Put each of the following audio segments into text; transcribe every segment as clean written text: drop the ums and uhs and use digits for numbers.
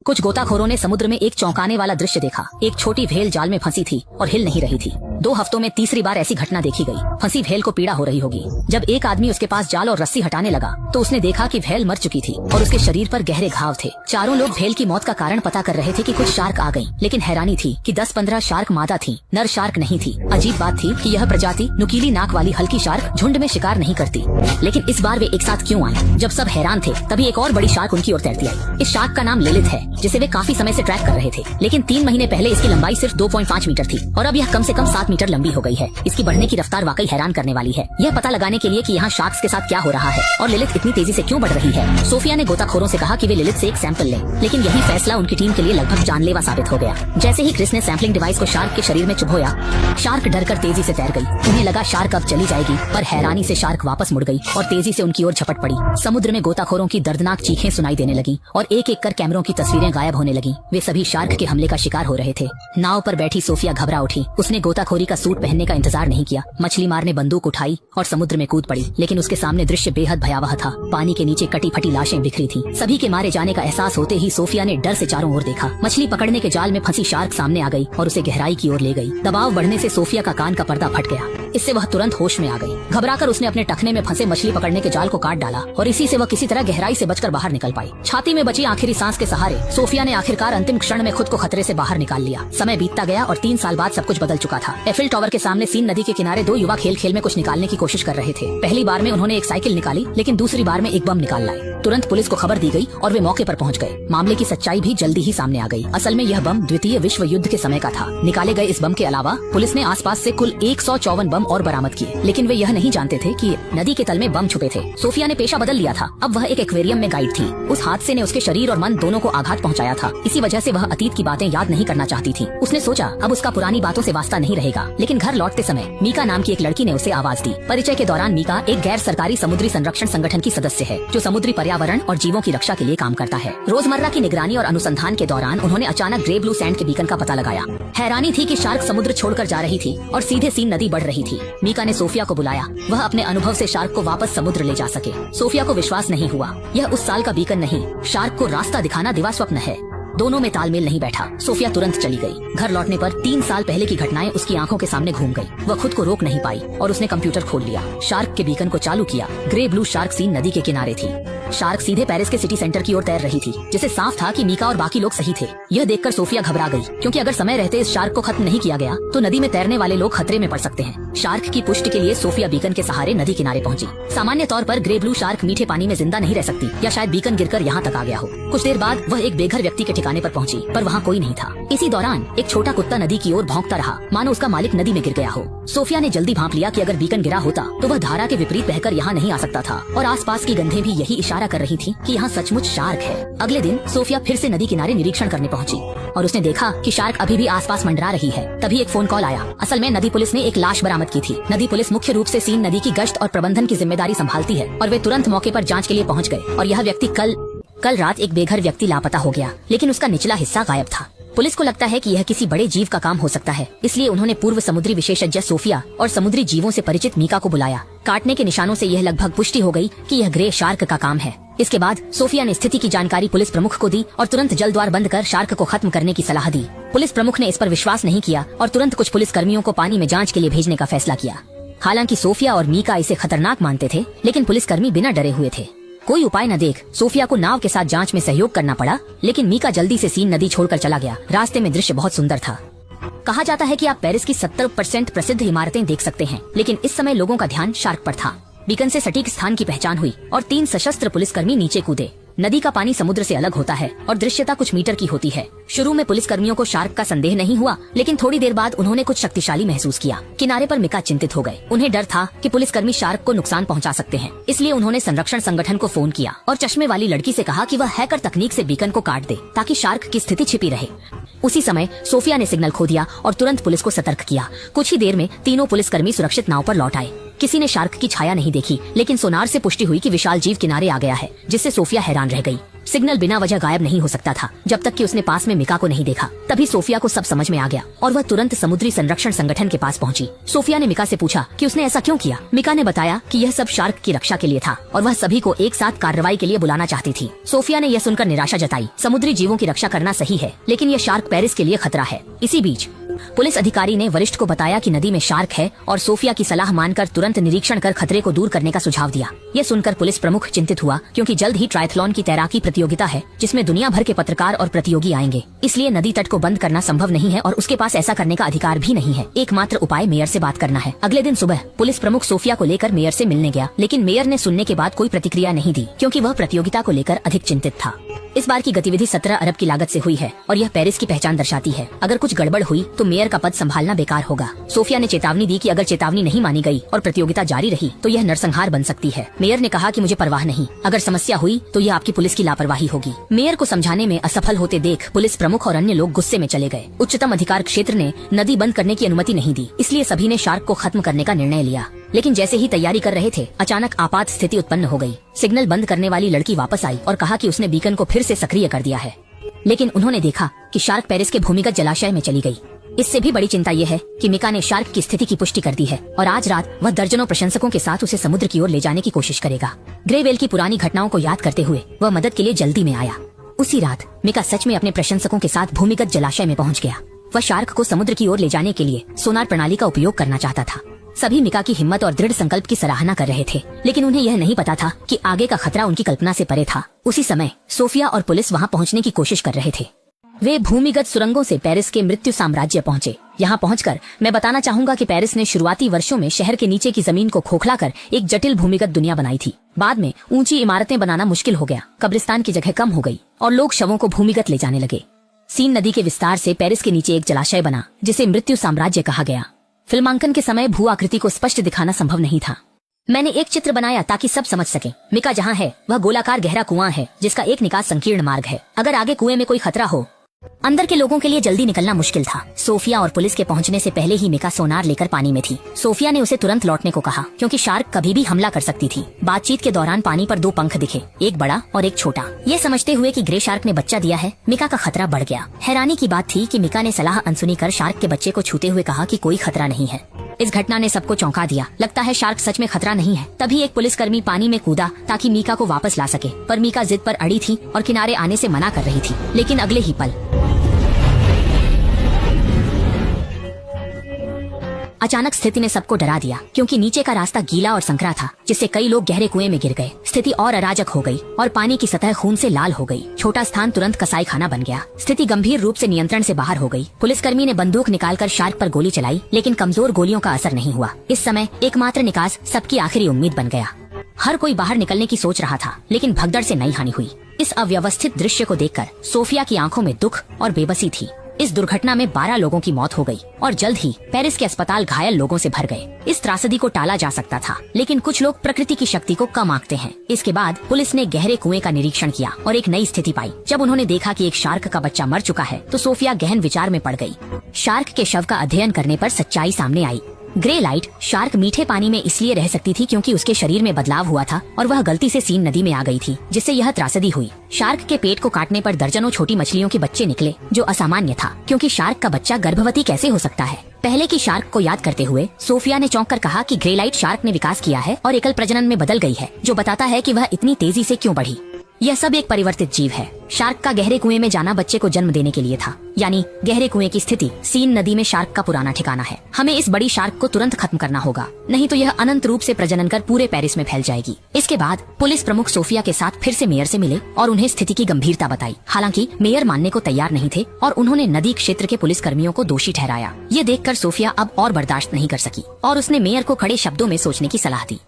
कुछ गोताखोरों ने समुद्र में एक चौंकाने वाला दृश्य देखा। एक छोटी भेल जाल में फंसी थी और हिल नहीं रही थी। 2 हफ्तों में तीसरी बार ऐसी घटना देखी गई। फंसी भेल को पीड़ा हो रही होगी। जब एक आदमी उसके पास जाल और रस्सी हटाने लगा तो उसने देखा कि भेल मर चुकी थी और उसके शरीर पर गहरे घाव थे। चारों लोग भेल की मौत का कारण पता कर रहे थे कि कुछ शार्क आ गईं, लेकिन हैरानी थी कि 10-15 शार्क मादा थीं, नर शार्क नहीं थी। अजीब बात थी कि यह प्रजाति नुकीली नाक वाली हल्की शार्क झुंड में शिकार नहीं करती। लेकिन इस बार वे एक साथ क्यों आए? जब सब हैरान थे तभी एक और बड़ी शार्क उनकी ओर तैरती आई। इस शार्क का नाम लिलित है, जिसे वे काफी समय से ट्रैक कर रहे थे। लेकिन 3 महीने पहले इसकी लंबाई सिर्फ 2.5 मीटर थी और अब यह कम से कम 7 मीटर लंबी हो गई है। इसकी बढ़ने की रफ्तार वाकई हैरान करने वाली है। यह पता लगाने के लिए कि यहाँ शार्क्स के साथ क्या हो रहा है और लिलित इतनी तेजी से क्यों बढ़ रही है, सोफिया ने गोताखोरों से कहा कि वे लिलित से एक सैंपल लें। लेकिन यही फैसला उनकी टीम के लिए लगभग जानलेवा साबित हो गया। जैसे ही क्रिस ने सैंपलिंग डिवाइस को शार्क के शरीर में चुभोया, शार्क डरकर तेजी से तैर गई। उन्हें लगा शार्क अब चली जाएगी, पर हैरानी से शार्क वापस मुड़ गई और तेजी से उनकी ओर झपट पड़ी। समुद्र में गोताखोरों की दर्दनाक चीखें सुनाई देने लगी और एक एक कर कैमरों की तस्वीरें गायब होने लगी। वे सभी शार्क के हमले का शिकार हो रहे थे। नाव पर बैठी सोफिया घबरा उठी। उसने गोताखोरी का सूट पहनने का इंतजार नहीं किया। मछली मारने बंदूक उठाई और समुद्र में कूद पड़ी। लेकिन उसके सामने दृश्य बेहद भयावह था। पानी के नीचे कटी फटी लाशें बिखरी थीं। सभी के मारे जाने का एहसास होते ही सोफिया ने डर से चारों ओर देखा। मछली पकड़ने के जाल में फंसी शार्क सामने आ गई और उसे गहराई की ओर ले गई। दबाव बढ़ने से सोफिया का कान का पर्दा फट गया। इससे वह तुरंत होश में आ गई। घबराकर उसने अपने टखने में फंसे मछली पकड़ने के जाल को काट डाला और इसी से वह किसी तरह गहराई से बचकर बाहर निकल पाई। छाती में बची आखिरी सांस के सहारे सोफिया ने आखिरकार अंतिम क्षण में खुद को खतरे से बाहर निकाल लिया। समय बीतता गया और 3 साल बाद सब कुछ बदल चुका था। एफिल टावर के सामने सीन नदी के किनारे 2 युवा खेल खेल में कुछ निकालने की कोशिश कर रहे थे। पहली बार में उन्होंने एक साइकिल निकाली, लेकिन दूसरी बार में एक बम निकाल लाए। तुरंत पुलिस को खबर दी गई और वे मौके पर पहुंच गए। मामले की सच्चाई भी जल्दी ही सामने आ गई। असल में यह बम द्वितीय विश्व युद्ध के समय का था। निकाले गए इस बम के अलावा पुलिस ने आसपास से कुल 154 बम और बरामद किए, लेकिन वे यह नहीं जानते थे कि नदी के तल में बम छुपे थे। सोफिया ने पेशा बदल लिया था। अब वह एक एक्वेरियम में गाइड थी। उस हादसे ने उसके शरीर और मन दोनों को आघात पहुंचाया था। इसी वजह से वह अतीत की बातें याद नहीं करना चाहती थी। उसने सोचा अब उसका पुरानी बातों से वास्ता नहीं रहेगा। लेकिन घर लौटते समय मीका नाम की एक लड़की ने उसे आवाज दी। परिचय के दौरान मीका एक गैर सरकारी समुद्री संरक्षण संगठन की सदस्य है, जो समुद्री पर्यावरण और जीवों की रक्षा के लिए काम करता है। रोजमर्रा की निगरानी और अनुसंधान के दौरान उन्होंने अचानक ग्रे ब्लू सैंड के बीकन का पता लगाया। हैरानी थी कि शार्क समुद्र छोड़कर जा रही थी और सीधे सीन नदी बढ़ रही थी। मीका ने सोफिया को बुलाया। वह अपने अनुभव से शार्क को वापस समुद्र ले जा सके। सोफिया को विश्वास नहीं हुआ। यह उस साल का बीकन नहीं, शार्क को रास्ता दिखाना दिवा स्वप्न है। दोनों में तालमेल नहीं बैठा। सोफिया तुरंत चली गई। घर लौटने पर 3 साल पहले की घटनाएं उसकी आंखों के सामने घूम गई। वह खुद को रोक नहीं पाई और उसने कंप्यूटर खोल लिया। शार्क के बीकन को चालू किया। ग्रे ब्लू शार्क सीन नदी के किनारे थी। शार्क सीधे पेरिस के सिटी सेंटर की ओर तैर रही थी, जिसे साफ था कि मीका और बाकी लोग सही थे। यह देखकर सोफिया घबरा गई, क्योंकि अगर समय रहते इस शार्क को खत्म नहीं किया गया तो नदी में तैरने वाले लोग खतरे में पड़ सकते हैं। शार्क की पुष्टि के लिए सोफिया बीकन के सहारे नदी किनारे पहुंची। सामान्य तौर पर ग्रे ब्लू शार्क मीठे पानी में जिंदा नहीं रह सकती, या शायद बीकन गिरकर यहाँ तक आ गया हो। कुछ देर बाद वह एक बेघर व्यक्ति के ठिकाने पर पहुंची, पर वहाँ कोई नहीं था। इसी दौरान एक छोटा कुत्ता नदी की ओर भौंकता रहा, मानो उसका मालिक नदी में गिर गया हो। सोफिया ने जल्दी भांप लिया कि अगर बीकन गिरा होता तो वह धारा के विपरीत बहकर यहाँ नहीं आ सकता था, और आसपास की गंधें भी यही इशारा कर रही थी कि यहाँ सचमुच शार्क है। अगले दिन सोफिया फिर से नदी किनारे निरीक्षण करने पहुंची और उसने देखा कि शार्क अभी भी आसपास मंडरा रही है। तभी एक फोन कॉल आया। असल में नदी पुलिस ने एक लाश बरामद की थी। नदी पुलिस मुख्य रूप से सीन नदी की गश्त और प्रबंधन की जिम्मेदारी संभालती है, और वे तुरंत मौके पर जांच के लिए पहुंच गए। और यह व्यक्ति कल रात एक बेघर व्यक्ति लापता हो गया, लेकिन उसका निचला हिस्सा गायब था। पुलिस को लगता है कि यह किसी बड़े जीव का काम हो सकता है, इसलिए उन्होंने पूर्व समुद्री विशेषज्ञ सोफिया और समुद्री जीवों से परिचित मीका को बुलाया। काटने के निशानों से यह लगभग पुष्टि हो गई कि यह ग्रे शार्क का काम है। इसके बाद सोफिया ने स्थिति की जानकारी पुलिस प्रमुख को दी और तुरंत जल द्वार बंद कर शार्क को खत्म करने की सलाह दी। पुलिस प्रमुख ने इस पर विश्वास नहीं किया और तुरंत कुछ पुलिस कर्मियों को पानी में जांच के लिए भेजने का फैसला किया। हालांकि सोफिया और मीका इसे खतरनाक मानते थे, लेकिन पुलिसकर्मी बिना डरे हुए थे। कोई उपाय न देख सोफिया को नाव के साथ जांच में सहयोग करना पड़ा, लेकिन मीका जल्दी से सीन नदी छोड़कर चला गया। रास्ते में दृश्य बहुत सुंदर था। कहा जाता है कि आप पेरिस की 70% प्रसिद्ध इमारतें देख सकते हैं, लेकिन इस समय लोगों का ध्यान शार्क पर था। बीकन से सटीक स्थान की पहचान हुई और 3 सशस्त्र पुलिसकर्मी नीचे कूदे। नदी का पानी समुद्र से अलग होता है और दृश्यता कुछ मीटर की होती है। शुरू में पुलिसकर्मियों को शार्क का संदेह नहीं हुआ, लेकिन थोड़ी देर बाद उन्होंने कुछ शक्तिशाली महसूस किया। किनारे पर मीका चिंतित हो गए। उन्हें डर था कि पुलिसकर्मी शार्क को नुकसान पहुंचा सकते हैं, इसलिए उन्होंने संरक्षण संगठन को फोन किया और चश्मे वाली लड़की से कहा कि वह हैकर तकनीक से बीकन को काट दे, ताकि शार्क की स्थिति छिपी रहे। उसी समय सोफिया ने सिग्नल खो दिया और तुरंत पुलिस को सतर्क किया। कुछ ही देर में तीनों पुलिसकर्मी सुरक्षित नाव पर लौट आए। किसी ने शार्क की छाया नहीं देखी, लेकिन सोनार से पुष्टि हुई कि विशाल जीव किनारे आ गया है, जिससे सोफिया हैरान रह गई। सिग्नल बिना वजह गायब नहीं हो सकता था जब तक कि उसने पास में मिका को नहीं देखा। तभी सोफिया को सब समझ में आ गया और वह तुरंत समुद्री संरक्षण संगठन के पास पहुंची। सोफिया ने मिका से पूछा कि उसने ऐसा क्यों किया। मिका ने बताया कि यह सब शार्क की रक्षा के लिए था और वह सभी को एक साथ कार्रवाई के लिए बुलाना चाहती थी। सोफिया ने यह सुनकर निराशा जताई। समुद्री जीवों की रक्षा करना सही है, लेकिन यह शार्क पेरिस के लिए खतरा है। इसी बीच पुलिस अधिकारी ने वरिष्ठ को बताया कि नदी में शार्क है और सोफिया की सलाह मानकर तुरंत निरीक्षण कर खतरे को दूर करने का सुझाव दिया। यह सुनकर पुलिस प्रमुख चिंतित हुआ, क्योंकि जल्द ही ट्रायथलॉन की तैराकी प्रतियोगिता है जिसमें दुनिया भर के पत्रकार और प्रतियोगी आएंगे। इसलिए नदी तट को बंद करना संभव नहीं है और उसके पास ऐसा करने का अधिकार भी नहीं है। एकमात्र उपाय मेयर से बात करना है। अगले दिन सुबह पुलिस प्रमुख सोफिया को लेकर मेयर से मिलने गया, लेकिन मेयर ने सुनने के बाद कोई प्रतिक्रिया नहीं दी, क्योंकि वह प्रतियोगिता को लेकर अधिक चिंतित था। इस बार की गतिविधि 17 अरब की लागत से हुई है और यह पेरिस की पहचान दर्शाती है। अगर कुछ गड़बड़ हुई तो मेयर का पद संभालना बेकार होगा। सोफिया ने चेतावनी दी कि अगर चेतावनी नहीं मानी गई और प्रतियोगिता जारी रही तो यह नरसंहार बन सकती है। मेयर ने कहा कि मुझे परवाह नहीं, अगर समस्या हुई तो यह आपकी पुलिस की लापरवाही होगी। मेयर को समझाने में असफल होते देख पुलिस प्रमुख और अन्य लोग गुस्से में चले गए। उच्चतम अधिकार क्षेत्र ने नदी बंद करने की अनुमति नहीं दी, इसलिए सभी ने शार्क को खत्म करने का निर्णय लिया। लेकिन जैसे ही तैयारी कर रहे थे, अचानक आपात स्थिति उत्पन्न हो गई। सिग्नल बंद करने वाली लड़की वापस आई और कहा कि उसने बीकन को फिर से सक्रिय कर दिया है, लेकिन उन्होंने देखा कि शार्क पेरिस के भूमिगत जलाशय में चली गई। इससे भी बड़ी चिंता ये है कि मिका ने शार्क की स्थिति की पुष्टि कर दी है और आज रात वह दर्जनों प्रशंसकों के साथ उसे समुद्र की ओर ले जाने की कोशिश करेगा। ग्रे व्हेल की पुरानी घटनाओं को याद करते हुए वह मदद के लिए जल्दी में आया। उसी रात मिका सच में अपने प्रशंसकों के साथ भूमिगत जलाशय में पहुंच गया। वह शार्क को समुद्र की ओर ले जाने के लिए सोनार प्रणाली का उपयोग करना चाहता था। सभी मिका की हिम्मत और दृढ़ संकल्प की सराहना कर रहे थे, लेकिन उन्हें यह नहीं पता था कि आगे का खतरा उनकी कल्पना से परे था। उसी समय सोफिया और पुलिस वहां पहुंचने की कोशिश कर रहे थे। वे भूमिगत सुरंगों से पेरिस के मृत्यु साम्राज्य पहुंचे। यहाँ पहुंचकर मैं बताना चाहूंगा कि पेरिस ने शुरुआती वर्षों में शहर के नीचे की जमीन को खोखला कर एक जटिल भूमिगत दुनिया बनाई थी। बाद में ऊंची इमारतें बनाना मुश्किल हो गया, कब्रिस्तान की जगह कम हो गई और लोग शवों को भूमिगत ले जाने लगे। सीन नदी के विस्तार से पेरिस के नीचे एक जलाशय बना जिसे मृत्यु साम्राज्य कहा गया। फिल्मांकन के समय भू आकृति को स्पष्ट दिखाना संभव नहीं था। मैंने एक चित्र बनाया ताकि सब समझ सके। मिका जहाँ है वह गोलाकार गहरा कुआं है जिसका एक निकास संकीर्ण मार्ग है। अगर आगे कुएं में कोई खतरा हो, अंदर के लोगों के लिए जल्दी निकलना मुश्किल था। सोफिया और पुलिस के पहुंचने से पहले ही मिका सोनार लेकर पानी में थी। सोफिया ने उसे तुरंत लौटने को कहा, क्योंकि शार्क कभी भी हमला कर सकती थी। बातचीत के दौरान पानी पर 2 पंख दिखे, एक बड़ा और एक छोटा। ये समझते हुए कि ग्रे शार्क ने बच्चा दिया है, मिका का खतरा बढ़ गया। हैरानी की बात थी कि मिका ने सलाह अनसुनी कर शार्क के बच्चे को छूते हुए कहा कि कोई खतरा नहीं है। इस घटना ने सबको चौंका दिया। लगता है शार्क सच में खतरा नहीं है। तभी एक पुलिसकर्मी पानी में कूदा ताकि मीका को वापस ला सके, पर मीका जिद पर अड़ी थी और किनारे आने से मना कर रही थी। लेकिन अगले ही पल अचानक स्थिति ने सबको डरा दिया, क्योंकि नीचे का रास्ता गीला और संकरा था, जिससे कई लोग गहरे कुएं में गिर गए। स्थिति और अराजक हो गई और पानी की सतह खून से लाल हो गई। छोटा स्थान तुरंत कसाई खाना बन गया। स्थिति गंभीर रूप से नियंत्रण से बाहर हो गई। पुलिसकर्मी ने बंदूक निकालकर शार्क पर गोली चलाई, लेकिन कमजोर गोलियों का असर नहीं हुआ। इस समय एकमात्र निकास सबकी आखिरी उम्मीद बन गया। हर कोई बाहर निकलने की सोच रहा था, लेकिन भगदड़ से नई हानि हुई। इस अव्यवस्थित दृश्य को देखकर सोफिया की आंखों में दुख और बेबसी थी। इस दुर्घटना में 12 लोगों की मौत हो गई और जल्द ही पेरिस के अस्पताल घायल लोगों से भर गए। इस त्रासदी को टाला जा सकता था, लेकिन कुछ लोग प्रकृति की शक्ति को कम आंकते हैं। इसके बाद पुलिस ने गहरे कुएं का निरीक्षण किया और एक नई स्थिति पाई। जब उन्होंने देखा कि एक शार्क का बच्चा मर चुका है, तो सोफिया गहन विचार में पड़ गई। शार्क के शव का अध्ययन करने पर सच्चाई सामने आई। ग्रे लाइट शार्क मीठे पानी में इसलिए रह सकती थी क्योंकि उसके शरीर में बदलाव हुआ था और वह गलती से सीन नदी में आ गई थी, जिससे यह त्रासदी हुई। शार्क के पेट को काटने पर दर्जनों छोटी मछलियों के बच्चे निकले, जो असामान्य था, क्योंकि शार्क का बच्चा गर्भवती कैसे हो सकता है। पहले की शार्क को याद करते हुए सोफिया ने चौंक कर कहा कि ग्रे लाइट शार्क ने विकास किया है और एकल प्रजनन में बदल गई है, जो बताता है कि वह इतनी तेजी से क्यों बढ़ी। यह सब एक परिवर्तित जीव है। शार्क का गहरे कुएं में जाना बच्चे को जन्म देने के लिए था, यानी गहरे कुएं की स्थिति सीन नदी में शार्क का पुराना ठिकाना है। हमें इस बड़ी शार्क को तुरंत खत्म करना होगा, नहीं तो यह अनंत रूप से प्रजनन कर पूरे पेरिस में फैल जाएगी। इसके बाद पुलिस प्रमुख सोफिया के साथ फिर से मेयर से मिले और उन्हें स्थिति की गंभीरता बताई। हालांकि मेयर मानने को तैयार नहीं थे और उन्होंने नदी क्षेत्र के पुलिस कर्मियों को दोषी ठहराया। ये देखकर सोफिया अब और बर्दाश्त नहीं कर सकी और उसने मेयर को कड़े शब्दों में सोचने की सलाह दी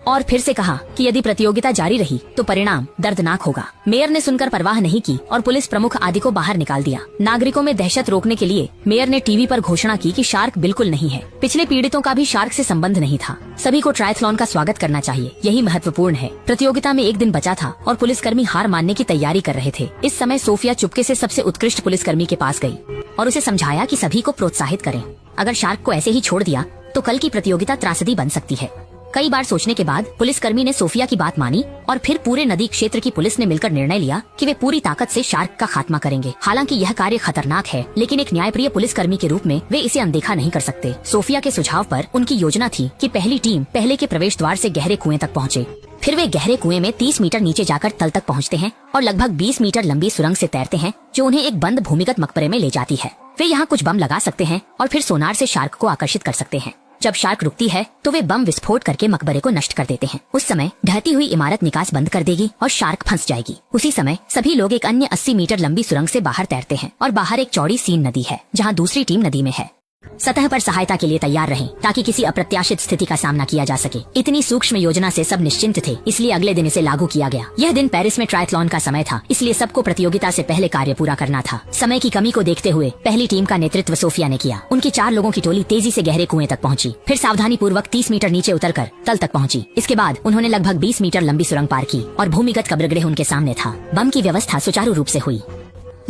और फिर से कहा कि यदि प्रतियोगिता जारी रही तो परिणाम दर्दनाक होगा। मेयर ने सुनकर परवाह नहीं की और पुलिस प्रमुख आदि को बाहर निकाल दिया। नागरिकों में दहशत रोकने के लिए मेयर ने टीवी पर घोषणा की कि शार्क बिल्कुल नहीं है। पिछले पीड़ितों का भी शार्क से संबंध नहीं था। सभी को ट्रायथलॉन का स्वागत करना चाहिए, यही महत्वपूर्ण है। प्रतियोगिता में एक दिन बचा था और पुलिसकर्मी हार मानने की तैयारी कर रहे थे। इस समय सोफिया चुपके से सबसे उत्कृष्ट पुलिसकर्मी के पास गई और उसे समझाया कि सभी को प्रोत्साहित करें। अगर शार्क को ऐसे ही छोड़ दिया तो कल की प्रतियोगिता त्रासदी बन सकती है। कई बार सोचने के बाद पुलिसकर्मी ने सोफिया की बात मानी और फिर पूरे नदी क्षेत्र की पुलिस ने मिलकर निर्णय लिया कि वे पूरी ताकत से शार्क का खात्मा करेंगे। हालांकि यह कार्य खतरनाक है, लेकिन एक न्यायप्रिय पुलिसकर्मी के रूप में वे इसे अनदेखा नहीं कर सकते। सोफिया के सुझाव पर उनकी योजना थी कि पहली टीम पहले के प्रवेश द्वार से गहरे कुएं तक पहुंचे। फिर वे गहरे कुएं में 30 मीटर नीचे जाकर तल तक पहुंचते हैं और लगभग 20 मीटर लंबी सुरंग से तैरते हैं जो उन्हें एक बंद भूमिगत मकबरे में ले जाती है। वे यहाँ कुछ बम लगा सकते हैं और फिर सोनार से शार्क को आकर्षित कर सकते हैं। जब शार्क रुकती है तो वे बम विस्फोट करके मकबरे को नष्ट कर देते हैं। उस समय ढहती हुई इमारत निकास बंद कर देगी और शार्क फंस जाएगी। उसी समय सभी लोग एक अन्य 80 मीटर लंबी सुरंग से बाहर तैरते हैं और बाहर एक चौड़ी सीन नदी है जहाँ दूसरी टीम नदी में है। सतह पर सहायता के लिए तैयार रहें ताकि किसी अप्रत्याशित स्थिति का सामना किया जा सके। इतनी सूक्ष्म योजना से सब निश्चिंत थे, इसलिए अगले दिन इसे लागू किया गया। यह दिन पेरिस में ट्रायथलॉन का समय था, इसलिए सबको प्रतियोगिता से पहले कार्य पूरा करना था। समय की कमी को देखते हुए पहली टीम का नेतृत्व सोफिया ने किया। उनकी 4 लोगों की टोली तेजी से गहरे कुएं तक पहुंची, फिर सावधानी पूर्वक 30 मीटर नीचे उतरकर तल तक पहुंची। इसके बाद उन्होंने लगभग 20 मीटर लंबी सुरंग पार की और भूमिगत कब्रगृह उनके सामने था। बम की व्यवस्था सुचारू रूप से हुई।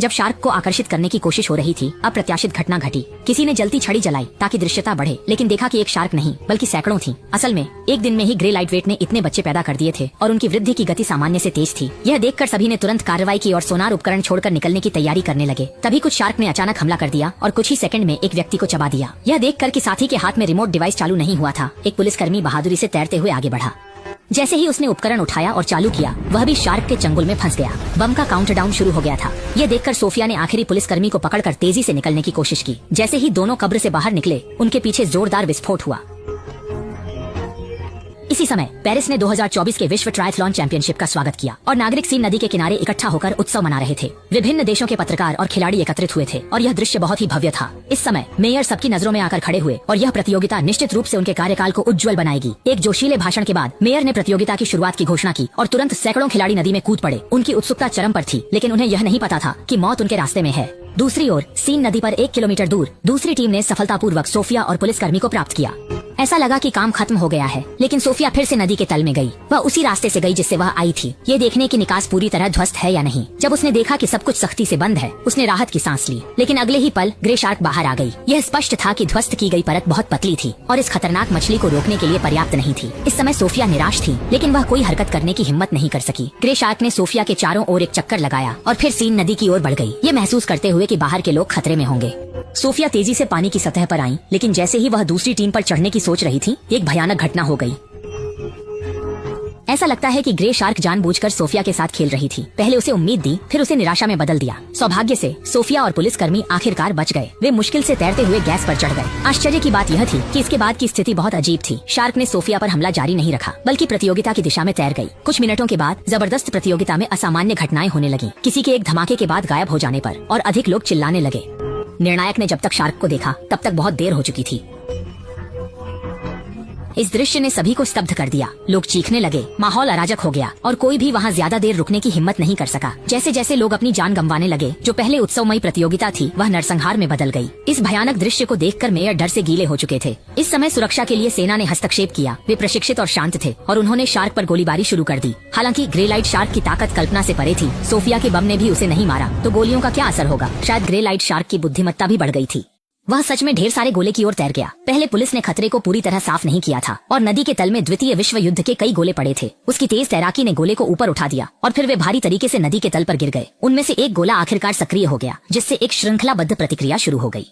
जब शार्क को आकर्षित करने की कोशिश हो रही थी, अप्रत्याशित घटना घटी। किसी ने जलती छड़ी जलाई ताकि दृश्यता बढ़े, लेकिन देखा कि एक शार्क नहीं बल्कि सैकड़ों थी। असल में एक दिन में ही ग्रे लाइटवेट ने इतने बच्चे पैदा कर दिए थे और उनकी वृद्धि की गति सामान्य से तेज थी। यह देखकर सभी ने तुरंत कार्रवाई की और सोनार उपकरण छोड़कर निकलने की तैयारी करने लगे। तभी कुछ शार्क ने अचानक हमला कर दिया और कुछ ही सेकंड में एक व्यक्ति को चबा दिया। यह देखकर कि साथी के हाथ में रिमोट डिवाइस चालू नहीं हुआ था, एक पुलिसकर्मी बहादुरी से तैरते हुए आगे बढ़ा। जैसे ही उसने उपकरण उठाया और चालू किया, वह भी शार्क के चंगुल में फंस गया। बम का काउंटडाउन शुरू हो गया था। यह देखकर सोफिया ने आखिरी पुलिसकर्मी को पकड़कर तेजी से निकलने की कोशिश की। जैसे ही दोनों कब्र से बाहर निकले, उनके पीछे जोरदार विस्फोट हुआ। इसी समय पेरिस ने 2024 के विश्व ट्रायथलॉन चैंपियनशिप का स्वागत किया और नागरिक सीन नदी के किनारे इकट्ठा होकर उत्सव मना रहे थे। विभिन्न देशों के पत्रकार और खिलाड़ी एकत्रित हुए थे और यह दृश्य बहुत ही भव्य था। इस समय मेयर सबकी नजरों में आकर खड़े हुए और यह प्रतियोगिता निश्चित रूप से उनके कार्यकाल को उज्जवल बनाएगी। एक जोशीले भाषण के बाद मेयर ने प्रतियोगिता की शुरुआत की घोषणा की और तुरंत सैकड़ों खिलाड़ी नदी में कूद पड़े। उनकी उत्सुकता चरम पर थी, लेकिन उन्हें यह नहीं पता था कि मौत उनके रास्ते में है। दूसरी ओर सीन नदी पर 1 किलोमीटर दूर दूसरी टीम ने सफलतापूर्वक सोफिया और पुलिसकर्मी को प्राप्त किया। ऐसा लगा कि काम खत्म हो गया है, लेकिन सोफिया फिर से नदी के तल में गई। वह उसी रास्ते से गई जिससे वह आई थी, ये देखने की निकास पूरी तरह ध्वस्त है या नहीं। जब उसने देखा कि सब कुछ सख्ती से बंद है, उसने राहत की सांस ली, लेकिन अगले ही पल ग्रे शार्क बाहर आ गई। यह स्पष्ट था कि ध्वस्त की गई परत बहुत पतली थी और इस खतरनाक मछली को रोकने के लिए पर्याप्त नहीं थी। इस समय सोफिया निराश थी, लेकिन वह कोई हरकत करने की हिम्मत नहीं कर सकी। ग्रे शार्क ने सोफिया के चारों ओर एक चक्कर लगाया और फिर सीन नदी की ओर बढ़ गई, ये महसूस करते हुए कि बाहर के लोग खतरे में होंगे। सोफिया तेजी से पानी की सतह पर आई, लेकिन जैसे ही वह दूसरी टीम पर चढ़ने की सोच रही थी, एक भयानक घटना हो गई। ऐसा लगता है कि ग्रे शार्क जानबूझकर सोफिया के साथ खेल रही थी। पहले उसे उम्मीद दी, फिर उसे निराशा में बदल दिया। सौभाग्य से सोफिया और पुलिसकर्मी आखिरकार बच गए। वे मुश्किल से तैरते हुए गैस पर चढ़ गए। आश्चर्य की बात यह थी कि इसके बाद की स्थिति बहुत अजीब थी। शार्क ने सोफिया पर हमला जारी नहीं रखा, बल्कि प्रतियोगिता की दिशा में तैर गई। कुछ मिनटों के बाद जबरदस्त प्रतियोगिता में असामान्य घटनाएं होने लगी। किसी के एक धमाके के बाद गायब हो जाने पर और अधिक लोग चिल्लाने लगे। निर्णायक ने जब तक शार्क को देखा, तब तक बहुत देर हो चुकी थी। इस दृश्य ने सभी को स्तब्ध कर दिया। लोग चीखने लगे, माहौल अराजक हो गया और कोई भी वहाँ ज्यादा देर रुकने की हिम्मत नहीं कर सका। जैसे जैसे लोग अपनी जान गंवाने लगे, जो पहले उत्सवमयी प्रतियोगिता थी वह नरसंहार में बदल गई। इस भयानक दृश्य को देखकर मेयर डर से गीले हो चुके थे। इस समय सुरक्षा के लिए सेना ने हस्तक्षेप किया। वे प्रशिक्षित और शांत थे और उन्होंने शार्क पर गोलीबारी शुरू कर दी। हालांकि ग्रे लाइट शार्क की ताकत कल्पना से परे थी। सोफिया के बम ने भी उसे नहीं मारा, तो गोलियों का क्या असर होगा। शायद ग्रे लाइट शार्क की बुद्धिमत्ता भी बढ़ गई थी। वह सच में ढेर सारे गोले की ओर तैर गया। पहले पुलिस ने खतरे को पूरी तरह साफ नहीं किया था और नदी के तल में द्वितीय विश्व युद्ध के कई गोले पड़े थे। उसकी तेज तैराकी ने गोले को ऊपर उठा दिया और फिर वे भारी तरीके से नदी के तल पर गिर गए। उनमें से एक गोला आखिरकार सक्रिय हो गया, जिससे एक श्रृंखलाबद्ध प्रतिक्रिया शुरू हो गई।